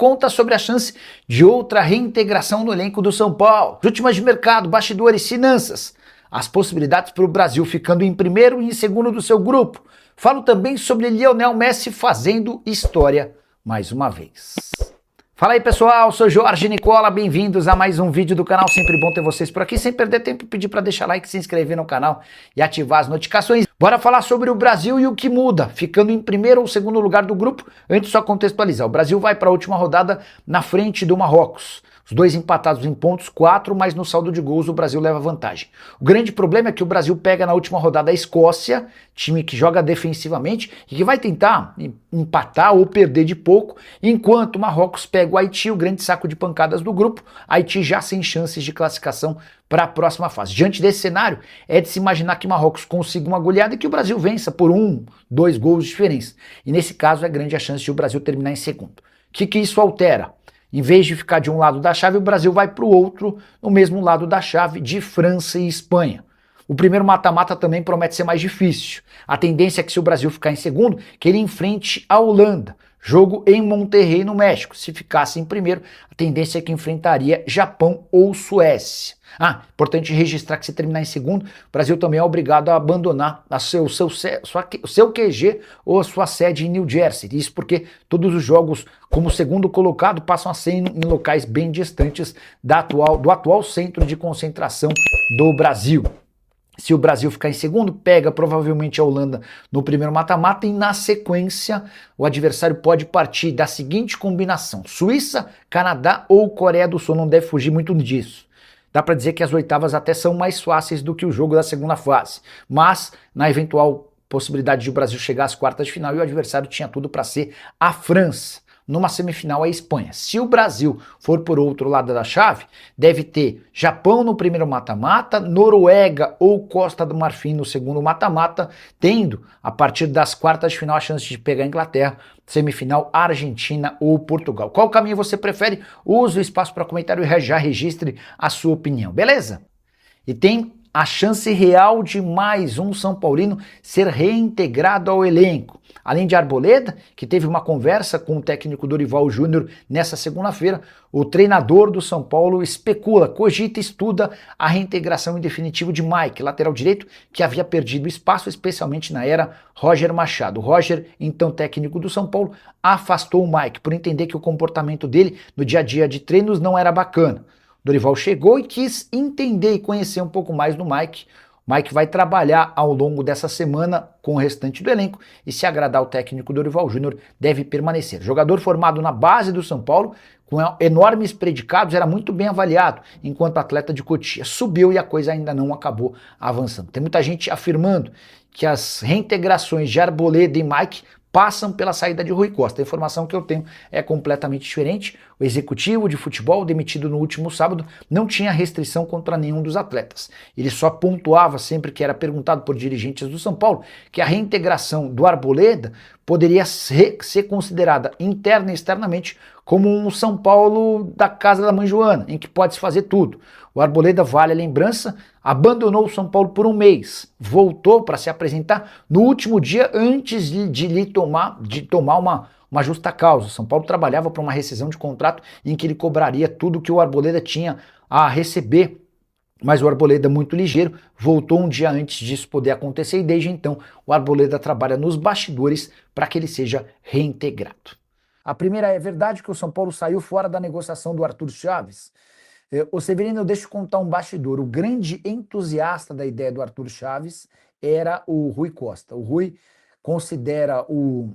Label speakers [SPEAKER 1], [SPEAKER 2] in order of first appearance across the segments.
[SPEAKER 1] conta sobre a chance de outra reintegração no elenco do São Paulo. As últimas de mercado, bastidores, finanças. As possibilidades para o Brasil ficando em primeiro e em segundo do seu grupo. Falo também sobre Lionel Messi fazendo história mais uma vez. Fala aí pessoal, sou Jorge Nicola, bem-vindos a mais um vídeo do canal, sempre bom ter vocês por aqui, sem perder tempo, pedir para deixar like, se inscrever no canal e ativar as notificações. Bora falar sobre o Brasil e o que muda, ficando em primeiro ou segundo lugar do grupo. Antes só contextualizar, o Brasil vai para a última rodada na frente do Marrocos. Os dois empatados em pontos, 4, mas no saldo de gols o Brasil leva vantagem. O grande problema é que o Brasil pega na última rodada a Escócia, time que joga defensivamente e que vai tentar empatar ou perder de pouco, enquanto o Marrocos pega o Haiti, o grande saco de pancadas do grupo, Haiti já sem chances de classificação para a próxima fase. Diante desse cenário, é de se imaginar que o Marrocos consiga uma goleada e que o Brasil vença por 1, 2 gols de diferença. E nesse caso é grande a chance de o Brasil terminar em segundo. O que isso altera? Em vez de ficar de um lado da chave, o Brasil vai para o outro, no mesmo lado da chave de França e Espanha. O primeiro mata-mata também promete ser mais difícil. A tendência é que se o Brasil ficar em segundo, que ele enfrente a Holanda. Jogo em Monterrey, no México. Se ficasse em primeiro, a tendência é que enfrentaria Japão ou Suécia. Importante registrar que se terminar em segundo, o Brasil também é obrigado a abandonar o seu QG ou a sua sede em New Jersey. Isso porque todos os jogos como segundo colocado passam a ser em locais bem distantes do atual centro de concentração do Brasil. Se o Brasil ficar em segundo, pega provavelmente a Holanda no primeiro mata-mata e na sequência o adversário pode partir da seguinte combinação: Suíça, Canadá ou Coreia do Sul, não deve fugir muito disso. Dá para dizer que as oitavas até são mais fáceis do que o jogo da segunda fase, mas na eventual possibilidade de o Brasil chegar às quartas de final, e o adversário tinha tudo para ser a França. Numa semifinal a Espanha. Se o Brasil for por outro lado da chave, deve ter Japão no primeiro mata-mata, Noruega ou Costa do Marfim no segundo mata-mata, tendo a partir das quartas de final a chance de pegar a Inglaterra, semifinal Argentina ou Portugal. Qual caminho você prefere? Use o espaço para comentário e já registre a sua opinião, beleza? E tem a chance real de mais um São Paulino ser reintegrado ao elenco. Além de Arboleda, que teve uma conversa com o técnico Dorival Júnior nessa segunda-feira, o treinador do São Paulo especula, cogita e estuda a reintegração em definitivo de Mike, lateral direito, que havia perdido espaço, especialmente na era Roger Machado. O Roger, então técnico do São Paulo, afastou o Mike por entender que o comportamento dele no dia a dia de treinos não era bacana. Dorival chegou e quis entender e conhecer um pouco mais do Mike. Mike vai trabalhar ao longo dessa semana com o restante do elenco e, se agradar o técnico Dorival Júnior, deve permanecer. Jogador formado na base do São Paulo, com enormes predicados, era muito bem avaliado enquanto atleta de Cotia. Subiu e a coisa ainda não acabou avançando. Tem muita gente afirmando que as reintegrações de Arboleda e Mike passam pela saída de Rui Costa. A informação que eu tenho é completamente diferente. O executivo de futebol, demitido no último sábado, não tinha restrição contra nenhum dos atletas. Ele só pontuava, sempre que era perguntado por dirigentes do São Paulo, que a reintegração do Arboleda poderia ser considerada interna e externamente como um São Paulo da casa da mãe Joana, em que pode-se fazer tudo. O Arboleda, vale a lembrança, abandonou o São Paulo por um mês, voltou para se apresentar no último dia antes de tomar uma justa causa. O São Paulo trabalhava para uma rescisão de contrato em que ele cobraria tudo que o Arboleda tinha a receber, mas o Arboleda, muito ligeiro, voltou um dia antes disso poder acontecer e desde então o Arboleda trabalha nos bastidores para que ele seja reintegrado. A primeira é verdade que o São Paulo saiu fora da negociação do Arthur Chaves. Ô Severino, eu deixo contar um bastidor. O grande entusiasta da ideia do Arthur Chaves era o Rui Costa. O Rui considera o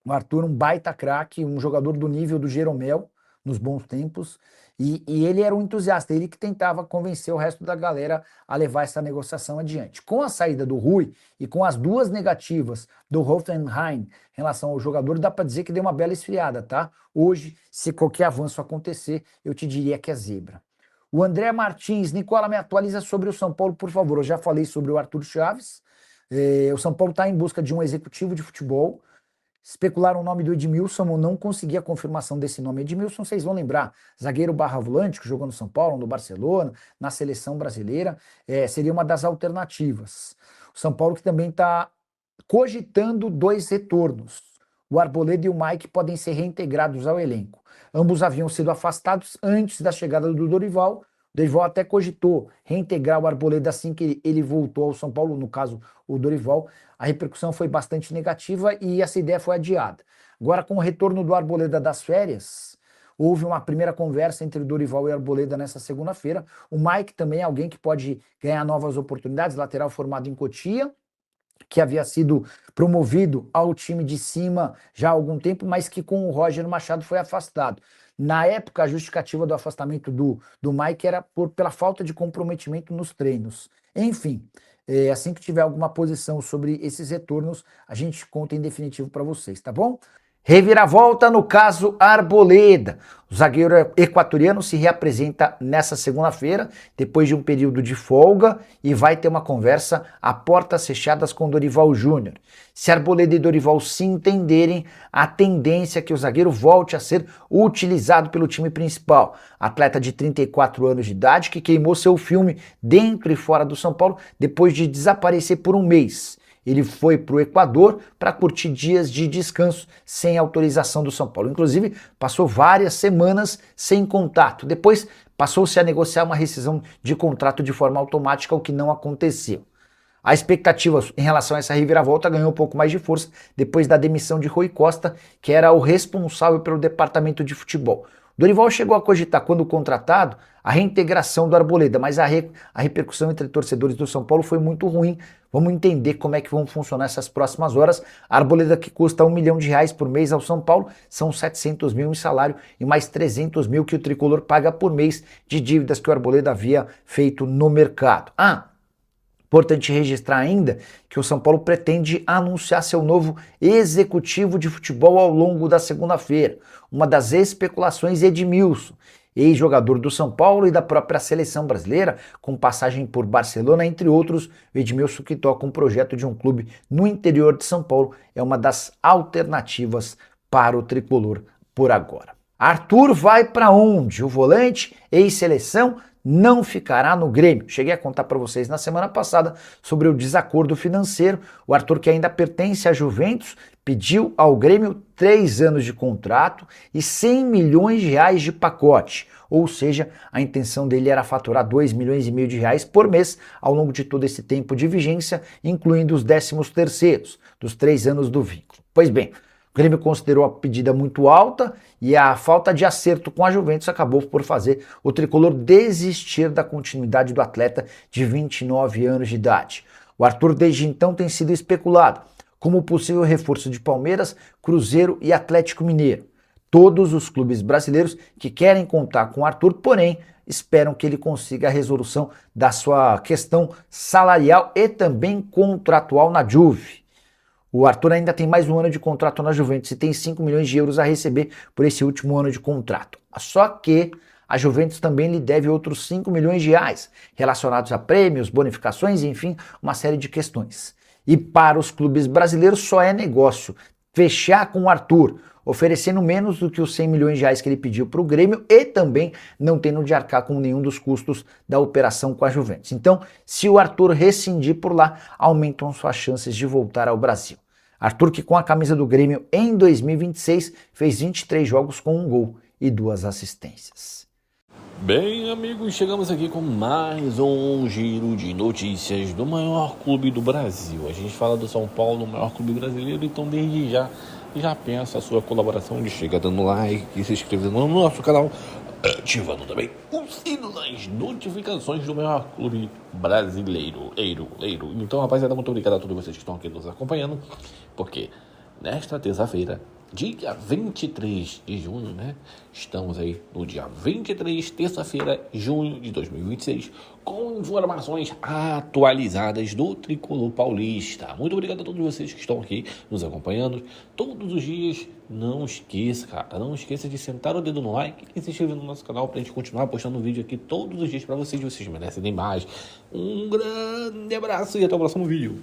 [SPEAKER 1] Arthur um baita craque, um jogador do nível do Jeromel nos bons tempos, e ele era um entusiasta, ele que tentava convencer o resto da galera a levar essa negociação adiante. Com a saída do Rui e com as duas negativas do Hoffenheim em relação ao jogador, dá para dizer que deu uma bela esfriada, tá? Hoje, se qualquer avanço acontecer, eu te diria que é zebra. O André Martins, Nicola, me atualiza sobre o São Paulo, por favor. Eu já falei sobre o Arthur Chaves, o São Paulo está em busca de um executivo de futebol. Especularam o nome do Edmilson, eu não consegui a confirmação desse nome. Edmilson, vocês vão lembrar, zagueiro barra volante, que jogou no São Paulo, no Barcelona, na seleção brasileira, seria uma das alternativas. O São Paulo que também está cogitando 2 retornos. o Arboleda e o Mike podem ser reintegrados ao elenco. Ambos haviam sido afastados antes da chegada do Dorival. O Dorival até cogitou reintegrar o Arboleda assim que ele voltou ao São Paulo, no caso o Dorival. A repercussão foi bastante negativa e essa ideia foi adiada. Agora, com o retorno do Arboleda das férias, houve uma primeira conversa entre o Dorival e o Arboleda nessa segunda-feira. O Mike também é alguém que pode ganhar novas oportunidades, lateral formado em Cotia, que havia sido promovido ao time de cima já há algum tempo, mas que com o Roger Machado foi afastado. Na época, a justificativa do afastamento do Mike era pela falta de comprometimento nos treinos. Enfim, assim que tiver alguma posição sobre esses retornos, a gente conta em definitivo para vocês, tá bom? Reviravolta no caso Arboleda. O zagueiro equatoriano se reapresenta nessa segunda-feira, depois de um período de folga, e vai ter uma conversa a portas fechadas com Dorival Júnior. Se Arboleda e Dorival se entenderem, a tendência é que o zagueiro volte a ser utilizado pelo time principal. Atleta de 34 anos de idade que queimou seu filme dentro e fora do São Paulo depois de desaparecer por um mês. Ele foi para o Equador para curtir dias de descanso sem autorização do São Paulo. Inclusive, passou várias semanas sem contato. Depois, passou-se a negociar uma rescisão de contrato de forma automática, o que não aconteceu. A expectativa em relação a essa reviravolta ganhou um pouco mais de força depois da demissão de Rui Costa, que era o responsável pelo departamento de futebol. Dorival chegou a cogitar, quando contratado, a reintegração do Arboleda, mas a repercussão entre torcedores do São Paulo foi muito ruim. Vamos entender como é que vão funcionar essas próximas horas. A Arboleda, que custa R$1 milhão por mês ao São Paulo, são 700 mil em salário e mais 300 mil que o tricolor paga por mês de dívidas que o Arboleda havia feito no mercado. Importante registrar ainda que o São Paulo pretende anunciar seu novo executivo de futebol ao longo da segunda-feira. Uma das especulações é Edmilson, ex-jogador do São Paulo e da própria seleção brasileira, com passagem por Barcelona, entre outros. O Edmilson, que toca um projeto de um clube no interior de São Paulo, é uma das alternativas para o tricolor por agora. Arthur vai para onde? O volante, ex-seleção, não ficará no Grêmio. Cheguei a contar para vocês na semana passada sobre o desacordo financeiro. O Arthur, que ainda pertence à Juventus, pediu ao Grêmio 3 anos de contrato e R$100 milhões de pacote. Ou seja, a intenção dele era faturar R$2,5 milhões por mês ao longo de todo esse tempo de vigência, incluindo os 13º dos 3 anos do vínculo. Pois bem, o Grêmio considerou a pedida muito alta e a falta de acerto com a Juventus acabou por fazer o tricolor desistir da continuidade do atleta de 29 anos de idade. O Arthur desde então tem sido especulado como possível reforço de Palmeiras, Cruzeiro e Atlético Mineiro. Todos os clubes brasileiros que querem contar com o Arthur, porém, esperam que ele consiga a resolução da sua questão salarial e também contratual na Juve. O Arthur ainda tem mais um ano de contrato na Juventus e tem 5 milhões de euros a receber por esse último ano de contrato. Só que a Juventus também lhe deve outros 5 milhões de reais, relacionados a prêmios, bonificações, enfim, uma série de questões. E para os clubes brasileiros só é negócio fechar com o Arthur, oferecendo menos do que os 100 milhões de reais que ele pediu para o Grêmio e também não tendo de arcar com nenhum dos custos da operação com a Juventus. Então, se o Arthur rescindir por lá, aumentam suas chances de voltar ao Brasil. Arthur, que com a camisa do Grêmio em 2026 fez 23 jogos com 1 gol e 2 assistências.
[SPEAKER 2] Bem, amigos, chegamos aqui com mais um giro de notícias do maior clube do Brasil. A gente fala do São Paulo, o maior clube brasileiro, então desde já peça a sua colaboração de chegar dando like e se inscrevendo no nosso canal, ativando também o sino das notificações do maior clube brasileiro. Então, rapaziada, muito obrigado a todos vocês que estão aqui nos acompanhando, porque nesta terça-feira, dia 23 de junho, né? Estamos aí no dia 23, terça-feira, junho de 2026, com informações atualizadas do Tricolor Paulista. Muito obrigado a todos vocês que estão aqui nos acompanhando todos os dias. Não esqueça, cara, não esqueça de sentar o dedo no like e se inscrever no nosso canal pra gente continuar postando vídeo aqui todos os dias pra vocês. Vocês merecem demais. Um grande abraço e até o próximo vídeo.